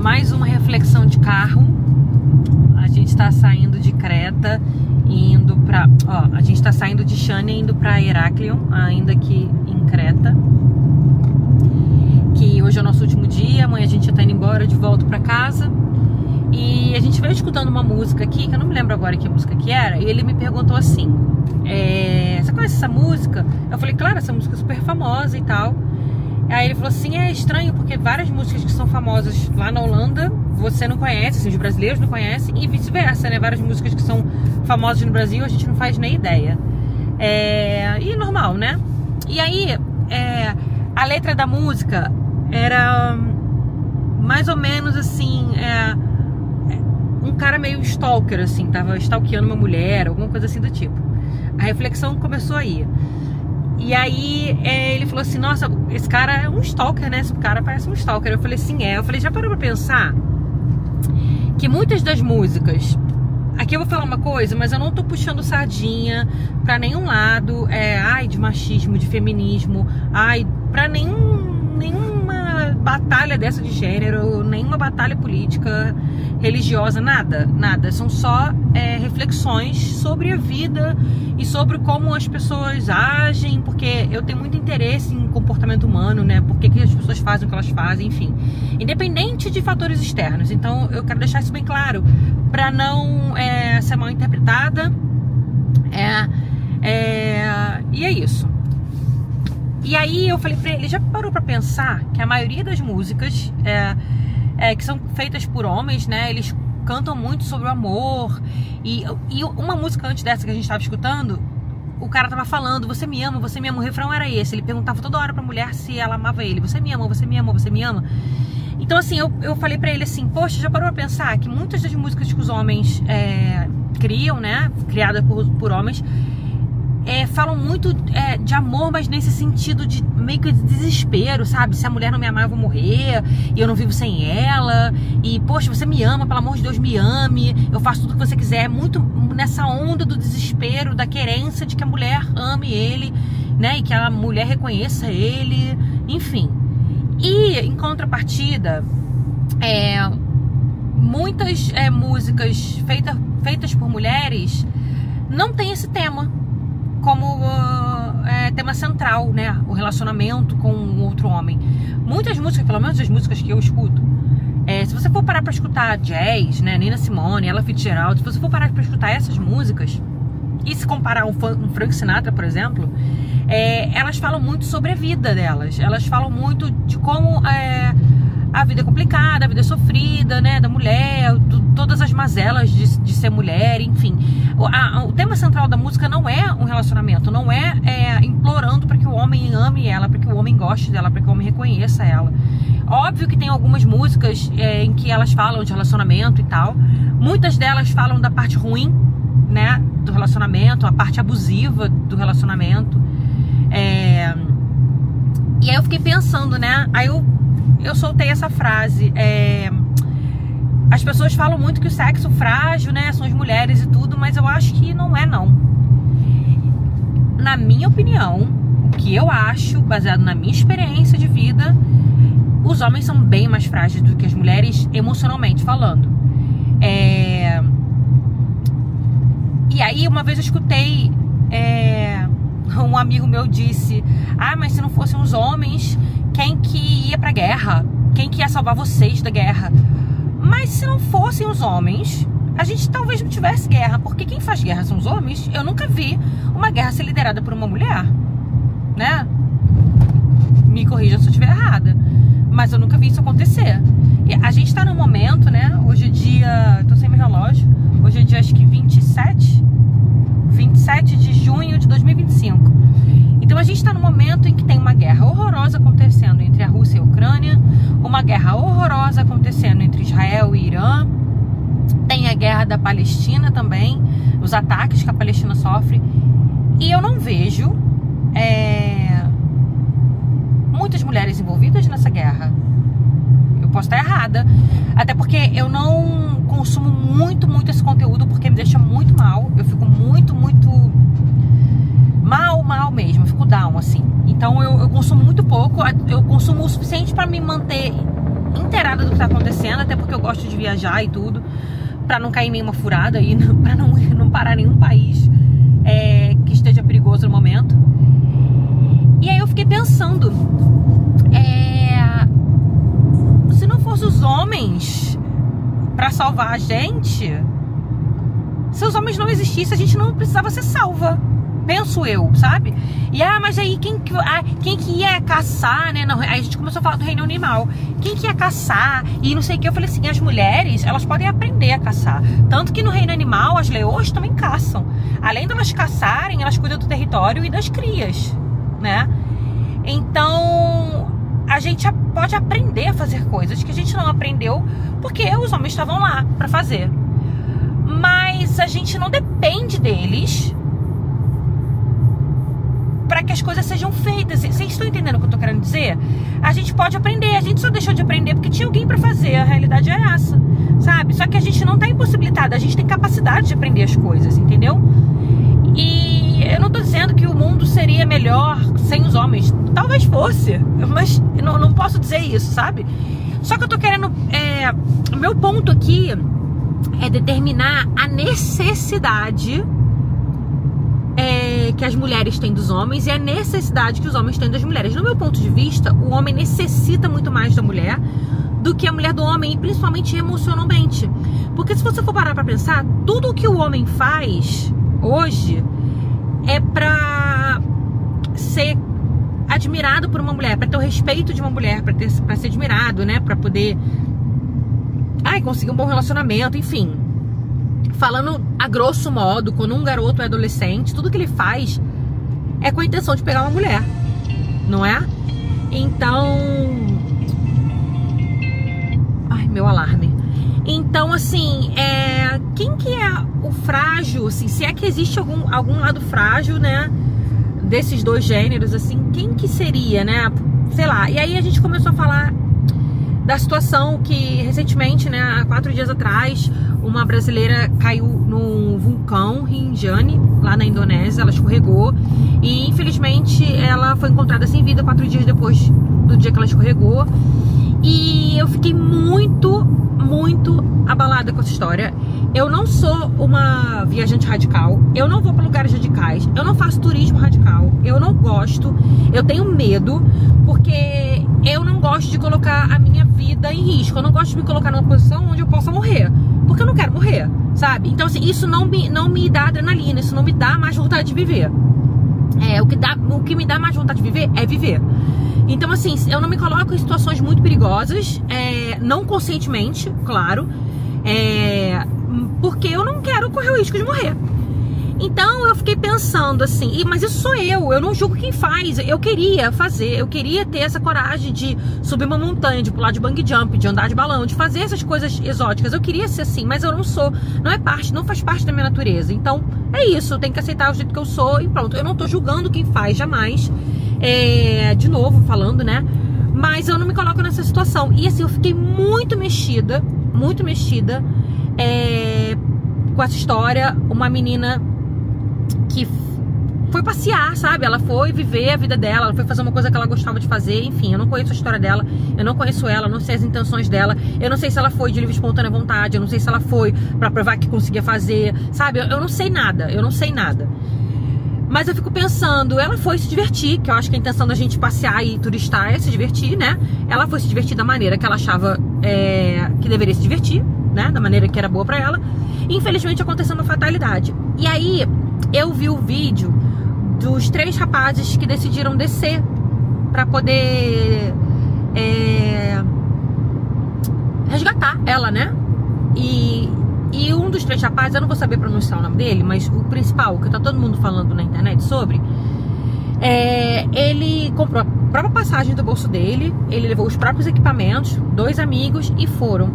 mais uma reflexão de carro. A gente tá saindo de Creta e indo pra... Ó, a gente tá saindo de Chania e indo pra Heraklion, ainda aqui em Creta. Que hoje é o nosso último dia, amanhã a gente já tá indo embora de volta pra casa. E a gente veio escutando uma música aqui, que eu não me lembro agora que música que era, e ele me perguntou assim, você conhece essa música? Eu falei, claro, essa música é super famosa e tal. Aí ele falou assim, é estranho porque várias músicas que são famosas lá na Holanda você não conhece, assim, os brasileiros não conhecem, e vice-versa, né? Várias músicas que são famosas no Brasil a gente não faz nem ideia. E normal, né? E aí, a letra da música era mais ou menos assim, um cara meio stalker, assim, tava stalkeando uma mulher, alguma coisa assim do tipo. A reflexão começou aí. E aí ele falou assim, nossa, esse cara é um stalker, né? Esse cara parece um stalker. Eu falei assim, Eu falei, já parou pra pensar que muitas das músicas... Aqui eu vou falar uma coisa, mas eu não tô puxando sardinha pra nenhum lado, de machismo, de feminismo, pra nenhuma batalha dessa de gênero, nenhuma batalha política, religiosa, nada. São só reflexões sobre a vida e sobre como as pessoas agem, porque eu tenho muito interesse em comportamento humano, né? Por que as pessoas fazem o que elas fazem, enfim. Independente de fatores externos. Então eu quero deixar isso bem claro, pra não ser mal interpretada. E é isso. E aí eu falei pra ele, já parou pra pensar que a maioria das músicas que são feitas por homens, né, eles cantam muito sobre o amor, e uma música antes dessa que a gente tava escutando, o cara tava falando, você me ama, o refrão era esse, ele perguntava toda hora pra mulher se ela amava ele, você me ama, você me ama, você me ama. Então assim, eu falei pra ele assim, poxa, já parou pra pensar que muitas das músicas que os homens criam, né, criadas por homens, falam muito de amor, mas nesse sentido de meio que de desespero, sabe? Se a mulher não me amar, eu vou morrer, e eu não vivo sem ela, e poxa, você me ama, pelo amor de Deus, me ame, eu faço tudo que você quiser. É muito nessa onda do desespero, da querência de que a mulher ame ele, né? E que a mulher reconheça ele, enfim. E em contrapartida, muitas músicas feitas por mulheres não tem esse tema como tema central, né? O relacionamento com um outro homem. Muitas músicas, pelo menos as músicas que eu escuto, se você for parar pra escutar jazz, né? Nina Simone, Ella Fitzgerald, se você for parar pra escutar essas músicas e se comparar um Frank Sinatra, por exemplo, elas falam muito sobre a vida delas. Elas falam muito de como a vida é complicada, a vida é sofrida, né, da mulher, todas as mazelas de ser mulher, enfim. O tema central da música não é um relacionamento, não implorando para que o homem ame ela, para que o homem goste dela, para que o homem reconheça ela. Óbvio que tem algumas músicas em que elas falam de relacionamento e tal. Muitas delas falam da parte ruim, né, do relacionamento, a parte abusiva do relacionamento. E aí eu fiquei pensando, né, aí eu soltei essa frase, as pessoas falam muito que o sexo frágil, né, são as mulheres e tudo, mas eu acho que não é, não. Na minha opinião, o que eu acho, baseado na minha experiência de vida, os homens são bem mais frágeis do que as mulheres, emocionalmente falando. E aí uma vez eu escutei, um amigo meu disse, mas se não fossem os homens, quem que ia pra guerra? Quem que ia salvar vocês da guerra? Mas se não fossem os homens, a gente talvez não tivesse guerra, porque quem faz guerra são os homens. Eu nunca vi uma guerra ser liderada por uma mulher, né? Me corrija se eu estiver errada, mas eu nunca vi isso acontecer. E a gente tá num momento, né? Hoje é dia... tô sem meu relógio. Hoje é dia, acho que 27 de junho de 2025. Então a gente está no momento em que tem uma guerra horrorosa acontecendo entre a Rússia e a Ucrânia, uma guerra horrorosa acontecendo entre Israel e Irã, tem a guerra da Palestina também, os ataques que a Palestina sofre, e eu não vejo muitas mulheres envolvidas nessa guerra. Eu posso estar errada, até porque eu não consumo muito esse conteúdo, porque me deixa muito mal, eu fico muito mal mesmo, eu fico down, assim. Então eu consumo muito pouco, eu consumo o suficiente para me manter inteirada do que tá acontecendo, até porque eu gosto de viajar e tudo, pra não cair em nenhuma furada e pra não parar nenhum país que esteja perigoso no momento. E aí eu fiquei pensando, se não fosse os homens pra salvar a gente, se os homens não existissem, a gente não precisava ser salva, penso eu, sabe? E mas aí quem que ia caçar, né? Não, aí a gente começou a falar do reino animal. Quem que ia caçar? E não sei o que. Eu falei assim, as mulheres, elas podem aprender a caçar. Tanto que no reino animal, as leoas também caçam. Além de elas caçarem, elas cuidam do território e das crias, né? Então, a gente pode aprender a fazer coisas que a gente não aprendeu porque os homens estavam lá pra fazer. Mas a gente não depende deles para que as coisas sejam feitas. Vocês estão entendendo o que eu tô querendo dizer? A gente pode aprender, a gente só deixou de aprender porque tinha alguém para fazer, a realidade é essa, sabe? Só que a gente não tá impossibilitado, a gente tem capacidade de aprender as coisas, entendeu? E eu não tô dizendo que o mundo seria melhor sem os homens, talvez fosse, mas não posso dizer isso, sabe? Só que eu tô querendo, o meu ponto aqui é determinar a necessidade que as mulheres têm dos homens e a necessidade que os homens têm das mulheres. No meu ponto de vista, o homem necessita muito mais da mulher do que a mulher do homem, e principalmente emocionalmente. Porque se você for parar pra pensar, tudo que o homem faz hoje é pra ser admirado por uma mulher, pra ter o respeito de uma mulher, pra ser admirado, né? Pra poder conseguir um bom relacionamento, enfim. Falando a grosso modo, quando um garoto é adolescente, tudo que ele faz é com a intenção de pegar uma mulher, não é? Então... Ai, meu alarme. Então, assim, quem que é o frágil, assim, se é que existe algum lado frágil, né, desses dois gêneros, assim, quem que seria, né? Sei lá. E aí a gente começou a falar da situação que recentemente, né, há 4 dias atrás, uma brasileira caiu num vulcão Rinjani, lá na Indonésia. Ela escorregou e infelizmente ela foi encontrada sem vida 4 dias depois do dia que ela escorregou. E eu fiquei muito abalada com essa história. Eu não sou uma viajante radical, eu não vou para lugares radicais, eu não faço turismo radical, eu não gosto, eu tenho medo, porque eu não gosto de colocar a minha vida em risco, eu não gosto de me colocar numa posição onde eu possa morrer, porque eu não quero morrer, sabe? Então assim, isso não me dá adrenalina, isso não me dá mais vontade de viver. O que me dá mais vontade de viver é viver. Então assim, eu não me coloco em situações muito perigosas, não conscientemente, claro, porque eu não quero correr o risco de morrer. Então eu fiquei pensando assim, mas isso sou eu não julgo quem faz. Eu queria fazer, eu queria ter essa coragem de subir uma montanha, de pular de bungee jump, de andar de balão, de fazer essas coisas exóticas. Eu queria ser assim, mas eu não sou, não faz parte da minha natureza. Então é isso, eu tenho que aceitar o jeito que eu sou e pronto. Eu não tô julgando quem faz, jamais. De novo falando, né? Mas eu não me coloco nessa situação. E assim, eu fiquei muito mexida com essa história. Uma menina que foi passear, sabe? Ela foi viver a vida dela, ela foi fazer uma coisa que ela gostava de fazer. Enfim, eu não conheço a história dela, eu não conheço ela, não sei as intenções dela, eu não sei se ela foi de livre e espontânea vontade, eu não sei se ela foi pra provar que conseguia fazer, sabe? Eu não sei nada, Mas eu fico pensando, ela foi se divertir, que eu acho que a intenção da gente passear e turistar é se divertir, né? Ela foi se divertir da maneira que ela achava que deveria se divertir, né? Da maneira que era boa pra ela. E, infelizmente aconteceu uma fatalidade. E aí eu vi o vídeo dos 3 rapazes que decidiram descer pra poder resgatar ela, né? E um dos 3 rapazes, eu não vou saber pronunciar o nome dele, mas o principal, que tá todo mundo falando na internet sobre, ele comprou a própria passagem do bolso dele, ele levou os próprios equipamentos, 2 amigos e foram.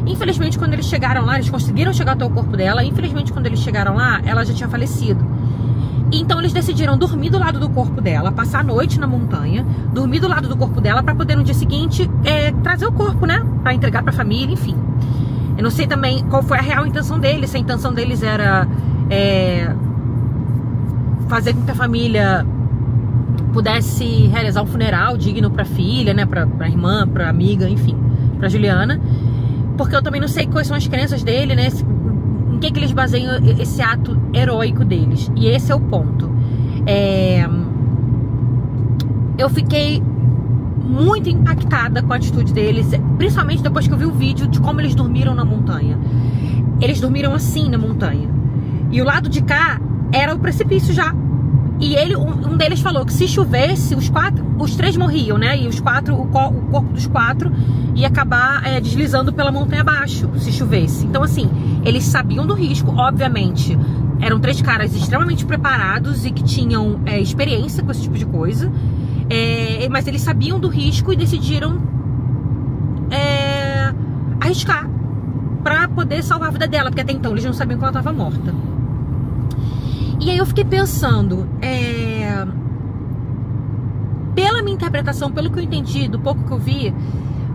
Infelizmente, quando eles chegaram lá, eles conseguiram chegar até o corpo dela. Infelizmente, quando eles chegaram lá, ela já tinha falecido. Então eles decidiram dormir do lado do corpo dela, passar a noite na montanha, dormir do lado do corpo dela pra poder no dia seguinte trazer o corpo, né? Pra entregar pra família, enfim. Eu não sei também qual foi a real intenção deles, se a intenção deles era fazer com que a família pudesse realizar um funeral digno pra filha, né, pra irmã, pra amiga, enfim, pra Juliana. Porque eu também não sei quais são as crenças dele, né, em que eles baseiam esse ato heróico deles. E esse é o ponto. Eu fiquei muito impactada com a atitude deles, principalmente depois que eu vi o vídeo de como eles dormiram na montanha. Eles dormiram assim na montanha. E o lado de cá era o precipício já. E um deles falou que se chovesse, os 3 morriam, né? E o corpo dos 4 ia acabar deslizando pela montanha abaixo, se chovesse. Então, assim, eles sabiam do risco, obviamente. Eram 3 caras extremamente preparados e que tinham experiência com esse tipo de coisa. Mas eles sabiam do risco e decidiram arriscar pra poder salvar a vida dela, porque até então eles não sabiam que ela estava morta. E aí eu fiquei pensando, pela minha interpretação, pelo que eu entendi, do pouco que eu vi,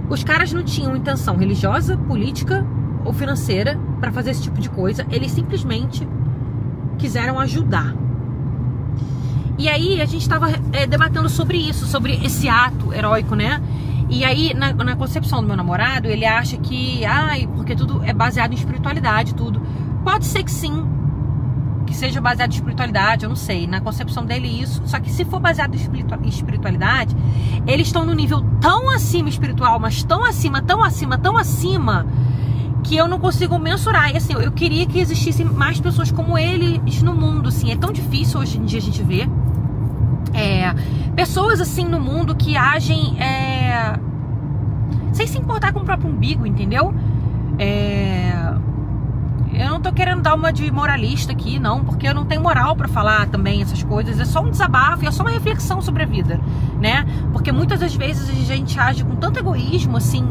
os caras não tinham intenção religiosa, política ou financeira pra fazer esse tipo de coisa. Eles simplesmente quiseram ajudar. E aí a gente estava debatendo sobre isso, sobre esse ato heróico, né? E aí, na concepção do meu namorado, ele acha que, porque tudo é baseado em espiritualidade, tudo. Pode ser que sim, que seja baseado em espiritualidade, eu não sei. Na concepção dele isso. Só que se for baseado em espiritualidade, eles estão num nível tão acima espiritual, mas tão acima, que eu não consigo mensurar. E assim, eu queria que existissem mais pessoas como eles no mundo, assim. É tão difícil hoje em dia a gente ver pessoas assim no mundo que agem sem se importar com o próprio umbigo, entendeu? Eu não tô querendo dar uma de moralista aqui, não, porque eu não tenho moral pra falar também essas coisas. É só um desabafo e é só uma reflexão sobre a vida, né? Porque muitas das vezes a gente age com tanto egoísmo, assim,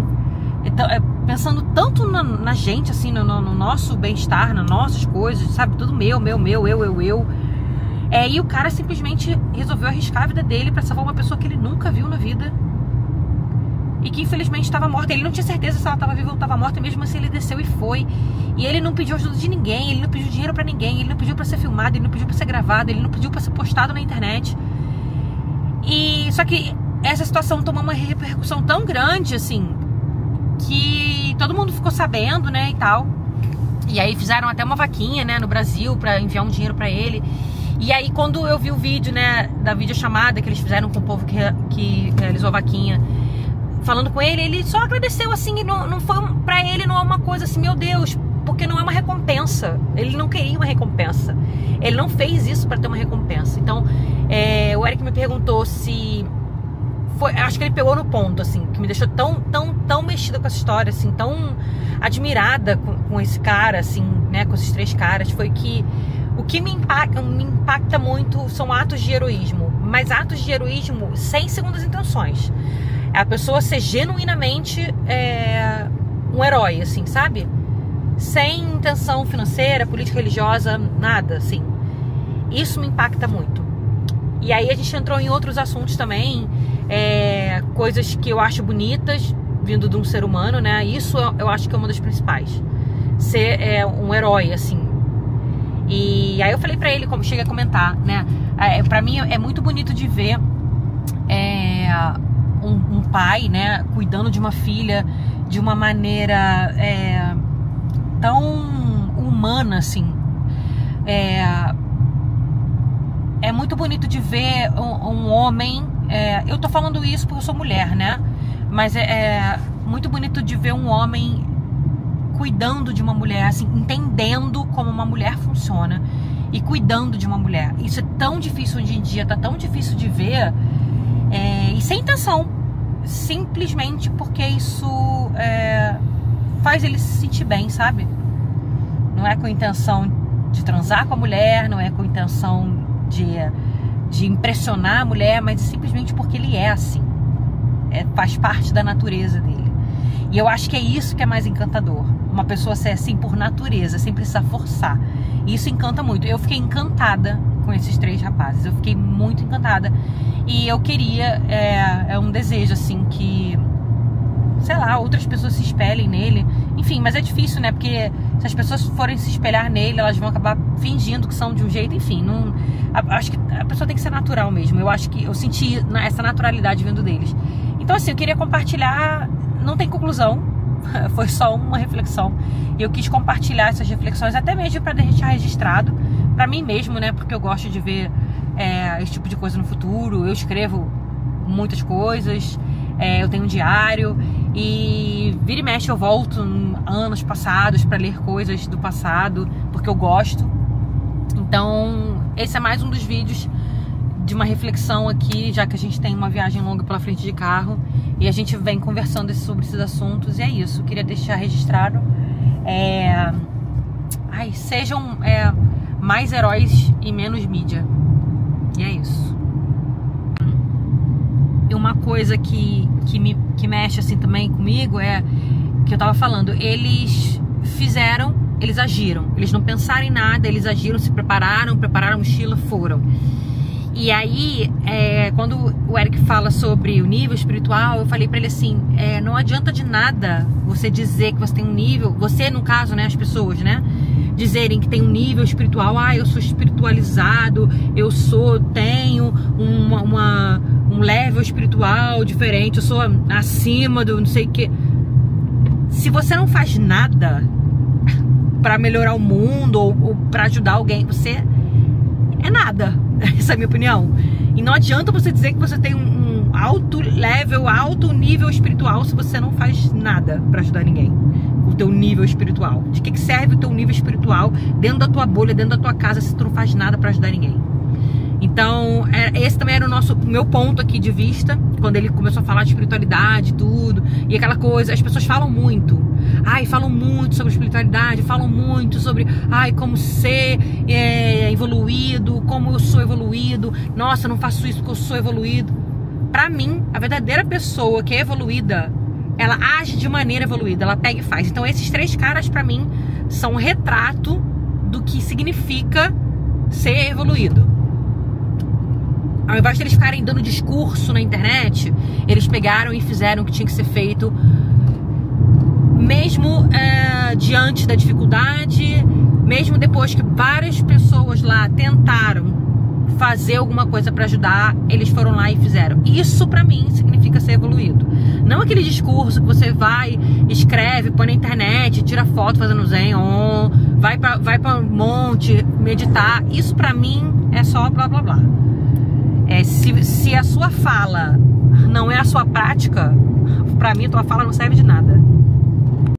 pensando tanto na gente, assim, no nosso bem-estar, nas nossas coisas, sabe? Tudo meu, eu. E o cara simplesmente resolveu arriscar a vida dele pra salvar uma pessoa que ele nunca viu na vida e que infelizmente estava morta. Ele não tinha certeza se ela estava viva ou estava morta, mesmo assim ele desceu e foi. E ele não pediu ajuda de ninguém, ele não pediu dinheiro pra ninguém, ele não pediu pra ser filmado, ele não pediu pra ser gravado, ele não pediu pra ser postado na internet. E só que essa situação tomou uma repercussão tão grande, assim, que todo mundo ficou sabendo, né, e tal. E aí fizeram até uma vaquinha, né, no Brasil pra enviar um dinheiro pra ele. E aí quando eu vi o vídeo, né, da videochamada que eles fizeram com o povo que realizou a vaquinha, falando com ele, ele só agradeceu, assim, não foi pra ele, não é uma coisa assim, meu Deus, porque não é uma recompensa. Ele não queria uma recompensa. Ele não fez isso pra ter uma recompensa. Então, o Eric me perguntou se foi, acho que ele pegou no ponto, assim, que me deixou tão mexida com essa história, assim, tão admirada com esse cara, assim, né, com esses 3 caras, foi que o que me impacta muito são atos de heroísmo, mas atos de heroísmo sem segundas intenções. É a pessoa ser genuinamente um herói, assim, sabe? Sem intenção financeira, política, religiosa, nada, assim. Isso me impacta muito. E aí a gente entrou em outros assuntos também, coisas que eu acho bonitas, vindo de um ser humano, né? Isso eu acho que é uma das principais. Ser um herói, assim. E aí eu falei pra ele, como cheguei a comentar, né? Pra mim é muito bonito de ver um pai, né, cuidando de uma filha de uma maneira tão humana, assim. É muito bonito de ver um homem. Eu tô falando isso porque eu sou mulher, né? Mas é muito bonito de ver um homem cuidando de uma mulher, assim, entendendo como uma mulher funciona e cuidando de uma mulher. Isso é tão difícil hoje em dia, tá tão difícil de ver, e sem intenção, simplesmente porque isso faz ele se sentir bem, sabe? Não é com intenção de transar com a mulher, não é com intenção de impressionar a mulher, mas simplesmente porque ele é assim, faz parte da natureza dele. E eu acho que é isso que é mais encantador. Uma pessoa ser assim por natureza, sem precisar forçar. E isso encanta muito. Eu fiquei encantada com esses 3 rapazes. Eu fiquei muito encantada. E eu queria, um desejo, assim, que sei lá, outras pessoas se espelhem nele. Enfim, mas é difícil, né? Porque se as pessoas forem se espelhar nele, elas vão acabar fingindo que são de um jeito. Enfim, não... acho que a pessoa tem que ser natural mesmo. Eu acho que eu senti essa naturalidade vindo deles. Então, assim, eu queria compartilhar. Não tem conclusão, foi só uma reflexão. E eu quis compartilhar essas reflexões, até mesmo para deixar registrado para mim mesmo, né? Porque eu gosto de ver esse tipo de coisa no futuro. Eu escrevo muitas coisas, eu tenho um diário, e vira e mexe eu volto anos passados para ler coisas do passado, porque eu gosto. Então esse é mais um dos vídeos de uma reflexão aqui, já que a gente tem uma viagem longa pela frente de carro e a gente vem conversando sobre esses assuntos. E é isso, eu queria deixar registrado. Sejam mais heróis e menos mídia. E é isso. E uma coisa que mexe assim também comigo é que eu tava falando, eles agiram, eles não pensaram em nada, eles agiram, se prepararam a mochila, foram. E aí, quando o Eric fala sobre o nível espiritual, eu falei pra ele assim, não adianta de nada você dizer que você tem um nível, você no caso, né, as pessoas, né, dizerem que tem um nível espiritual, eu sou espiritualizado, tenho um level espiritual diferente, eu sou acima do não sei o que. Se você não faz nada pra melhorar o mundo ou pra ajudar alguém, você é nada. Essa é a minha opinião. E não adianta você dizer que você tem um alto level, alto nível espiritual se você não faz nada pra ajudar ninguém. O teu nível espiritual. De que serve o teu nível espiritual dentro da tua bolha, dentro da tua casa, se tu não faz nada pra ajudar ninguém? Então, esse também era o meu ponto aqui de vista, quando ele começou a falar de espiritualidade e tudo, e aquela coisa, as pessoas falam muito, falam muito sobre espiritualidade, falam muito sobre, como ser evoluído, como eu sou evoluído, nossa, eu não faço isso porque eu sou evoluído. Pra mim, a verdadeira pessoa que é evoluída, ela age de maneira evoluída, ela pega e faz. Então esses 3 caras pra mim são um retrato do que significa ser evoluído. Ao invés de eles ficarem dando discurso na internet, eles pegaram e fizeram o que tinha que ser feito, mesmo diante da dificuldade, mesmo depois que várias pessoas lá tentaram fazer alguma coisa pra ajudar, eles foram lá e fizeram. Isso pra mim significa ser evoluído. Não aquele discurso que você vai, escreve, põe na internet, tira foto fazendo zen, vai pra um monte, meditar. Isso pra mim é só blá blá blá. Se a sua fala não é a sua prática, pra mim a tua fala não serve de nada.